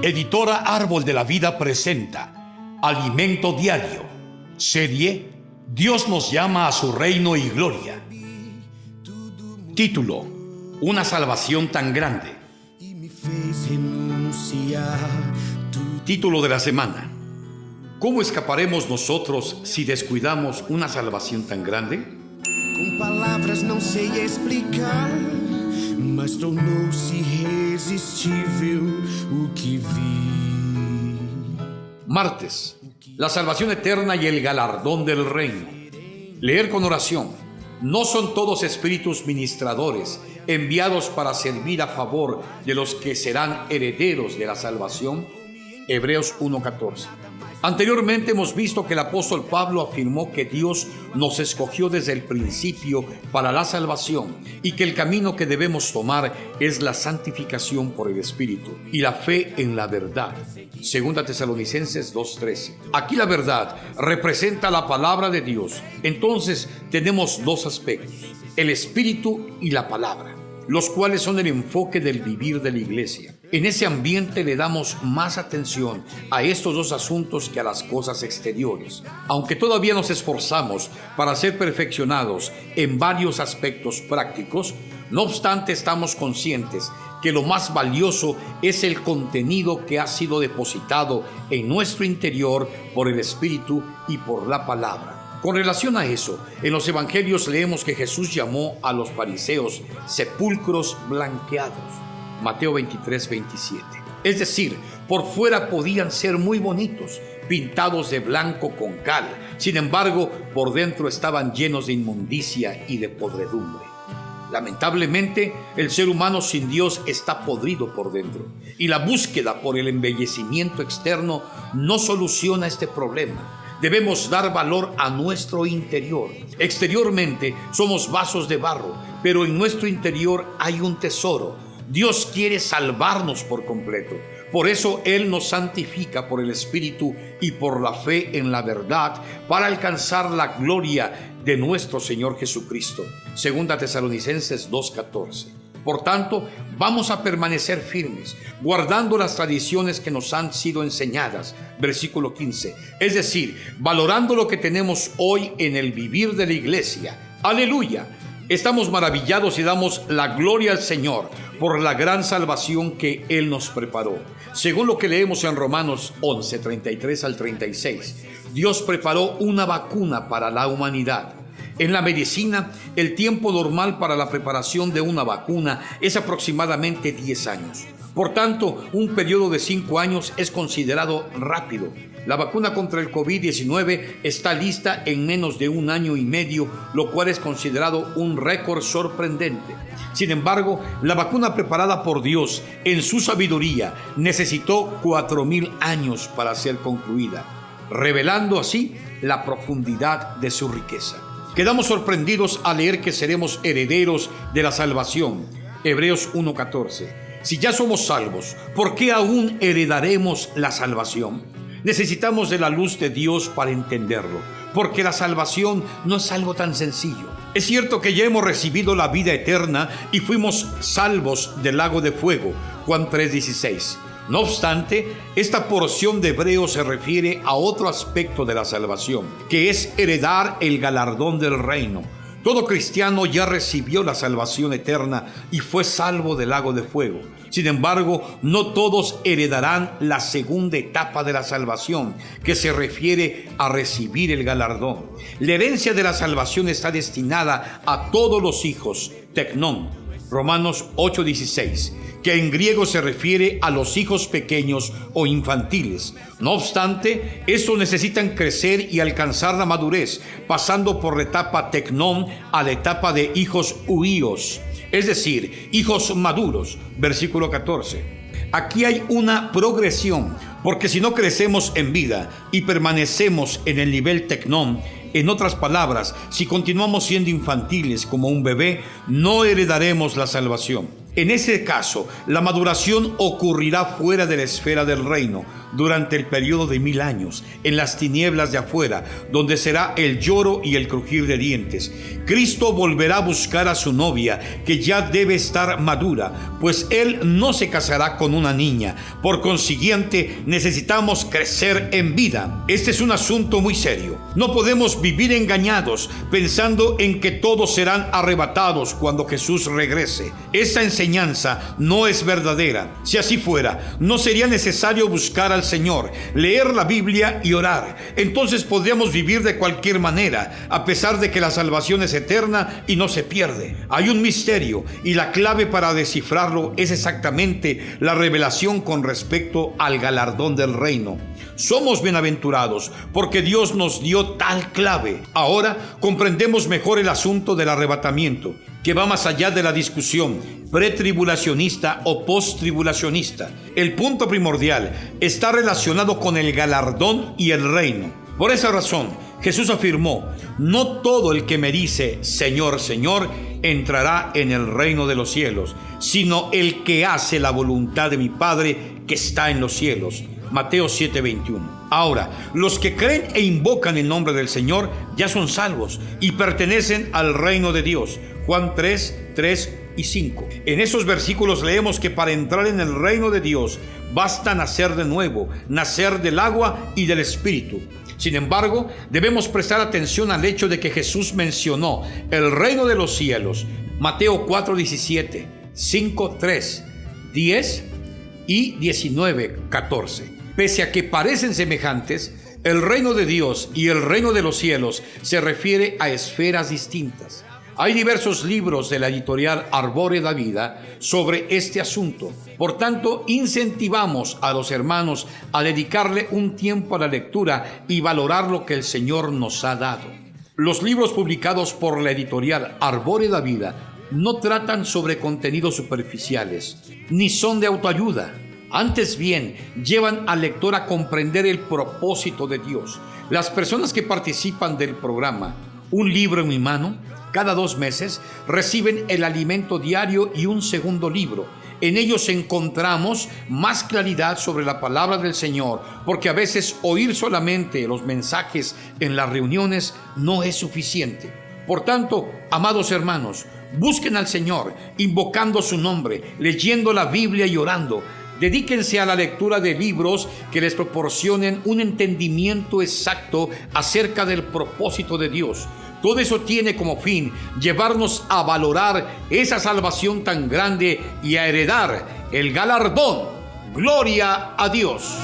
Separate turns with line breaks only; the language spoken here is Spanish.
Editora Árbol de la Vida presenta Alimento Diario, serie Dios nos llama a su reino y gloria. Título: Una salvación tan grande. Título de la semana: ¿Cómo escaparemos nosotros si descuidamos una salvación tan grande?
Com palavras não sei explicar, mas tornou-se irresistível o que vi.
Martes: la salvación eterna y el galardón del reino. Leer con oración. No son todos espíritus ministradores enviados para servir a favor de los que serán herederos de la salvación. Hebreos 1:14. Anteriormente hemos visto que el apóstol Pablo afirmó que Dios nos escogió desde el principio para la salvación y que el camino que debemos tomar es la santificación por el Espíritu y la fe en la verdad. Segunda Tesalonicenses 2:13. Aquí la verdad representa la palabra de Dios. Entonces tenemos dos aspectos: el Espíritu y la palabra, los cuales son el enfoque del vivir de la iglesia. En ese ambiente le damos más atención a estos dos asuntos que a las cosas exteriores. Aunque todavía nos esforzamos para ser perfeccionados en varios aspectos prácticos, no obstante estamos conscientes que lo más valioso es el contenido que ha sido depositado en nuestro interior por el Espíritu y por la palabra. Con relación a eso, en los evangelios leemos que Jesús llamó a los fariseos sepulcros blanqueados. Mateo 23:27. Es decir, por fuera podían ser muy bonitos, pintados de blanco con cal. Sin embargo, por dentro estaban llenos de inmundicia y de podredumbre. Lamentablemente, el ser humano sin Dios está podrido por dentro, y la búsqueda por el embellecimiento externo no soluciona este problema. Debemos dar valor a nuestro interior. Exteriormente somos vasos de barro, pero en nuestro interior hay un tesoro. Dios quiere salvarnos por completo. Por eso Él nos santifica por el Espíritu y por la fe en la verdad para alcanzar la gloria de nuestro Señor Jesucristo. Segunda Tesalonicenses 2:14. Por tanto, vamos a permanecer firmes, guardando las tradiciones que nos han sido enseñadas. Versículo 15. Es decir, valorando lo que tenemos hoy en el vivir de la iglesia. ¡Aleluya! Estamos maravillados y damos la gloria al Señor por la gran salvación que Él nos preparó. Según lo que leemos en Romanos 11, 33 al 36, Dios preparó una vacuna para la humanidad. En la medicina, el tiempo normal para la preparación de una vacuna es aproximadamente 10 años. Por tanto, un periodo de 5 años es considerado rápido. La vacuna contra el COVID-19 está lista en menos de 1 año y medio, lo cual es considerado un récord sorprendente. Sin embargo, la vacuna preparada por Dios en su sabiduría necesitó 4,000 años para ser concluida, revelando así la profundidad de su riqueza. Quedamos sorprendidos al leer que seremos herederos de la salvación. Hebreos 1:14. Si ya somos salvos, ¿por qué aún heredaremos la salvación? Necesitamos de la luz de Dios para entenderlo, porque la salvación no es algo tan sencillo. Es cierto que ya hemos recibido la vida eterna y fuimos salvos del lago de fuego, Juan 3:16. No obstante, esta porción de Hebreos se refiere a otro aspecto de la salvación, que es heredar el galardón del reino. Todo cristiano ya recibió la salvación eterna y fue salvo del lago de fuego. Sin embargo, no todos heredarán la segunda etapa de la salvación, que se refiere a recibir el galardón. La herencia de la salvación está destinada a todos los hijos, teknon, Romanos 8:16, que en griego se refiere a los hijos pequeños o infantiles. No obstante, estos necesitan crecer y alcanzar la madurez, pasando por la etapa teknon a la etapa de hijos huíos, es decir, hijos maduros. Versículo 14. Aquí hay una progresión, porque si no crecemos en vida y permanecemos en el nivel teknon, en otras palabras, si continuamos siendo infantiles como un bebé, no heredaremos la salvación. En ese caso, la maduración ocurrirá fuera de la esfera del reino, durante el periodo de 1000 años, en las tinieblas de afuera, donde será el lloro y el crujir de dientes. Cristo volverá a buscar a su novia, que ya debe estar madura, pues Él no se casará con una niña. Por consiguiente, necesitamos crecer en vida. Este es un asunto muy serio. No podemos vivir engañados, pensando en que todos serán arrebatados cuando Jesús regrese. Esta enseñanza no es verdadera. Si así fuera, no sería necesario buscar al Señor, leer la Biblia y orar. Entonces podríamos vivir de cualquier manera, a pesar de que la salvación es eterna y no se pierde. Hay un misterio, y la clave para descifrarlo es exactamente la revelación con respecto al galardón del reino. Somos bienaventurados porque Dios nos dio tal clave. Ahora comprendemos mejor el asunto del arrebatamiento, que va más allá de la discusión pretribulacionista o posttribulacionista. El punto primordial está relacionado con el galardón y el reino. Por esa razón, Jesús afirmó: no todo el que me dice Señor, Señor, entrará en el reino de los cielos, sino el que hace la voluntad de mi Padre que está en los cielos. Mateo 7:21. Ahora, los que creen e invocan el nombre del Señor ya son salvos y pertenecen al reino de Dios. Juan 3 y 5. En esos versículos leemos que para entrar en el reino de Dios basta nacer de nuevo, nacer del agua y del Espíritu. Sin embargo, debemos prestar atención al hecho de que Jesús mencionó el reino de los cielos. Mateo 4:17, 5:3, 10 y 19:14. Pese a que parecen semejantes, el reino de Dios y el reino de los cielos se refiere a esferas distintas. Hay diversos libros de la editorial Arbórea Vida sobre este asunto. Por tanto, incentivamos a los hermanos a dedicarle un tiempo a la lectura y valorar lo que el Señor nos ha dado. Los libros publicados por la editorial Arbórea Vida no tratan sobre contenidos superficiales, ni son de autoayuda. Antes bien, llevan al lector a comprender el propósito de Dios. Las personas que participan del programa Un Libro en mi Mano, cada 2 meses reciben el alimento diario y un segundo libro. En ellos encontramos más claridad sobre la palabra del Señor, porque a veces oír solamente los mensajes en las reuniones no es suficiente. Por tanto, amados hermanos, busquen al Señor, invocando su nombre, leyendo la Biblia y orando. Dedíquense a la lectura de libros que les proporcionen un entendimiento exacto acerca del propósito de Dios. Todo eso tiene como fin llevarnos a valorar esa salvación tan grande y a heredar el galardón. ¡Gloria a Dios!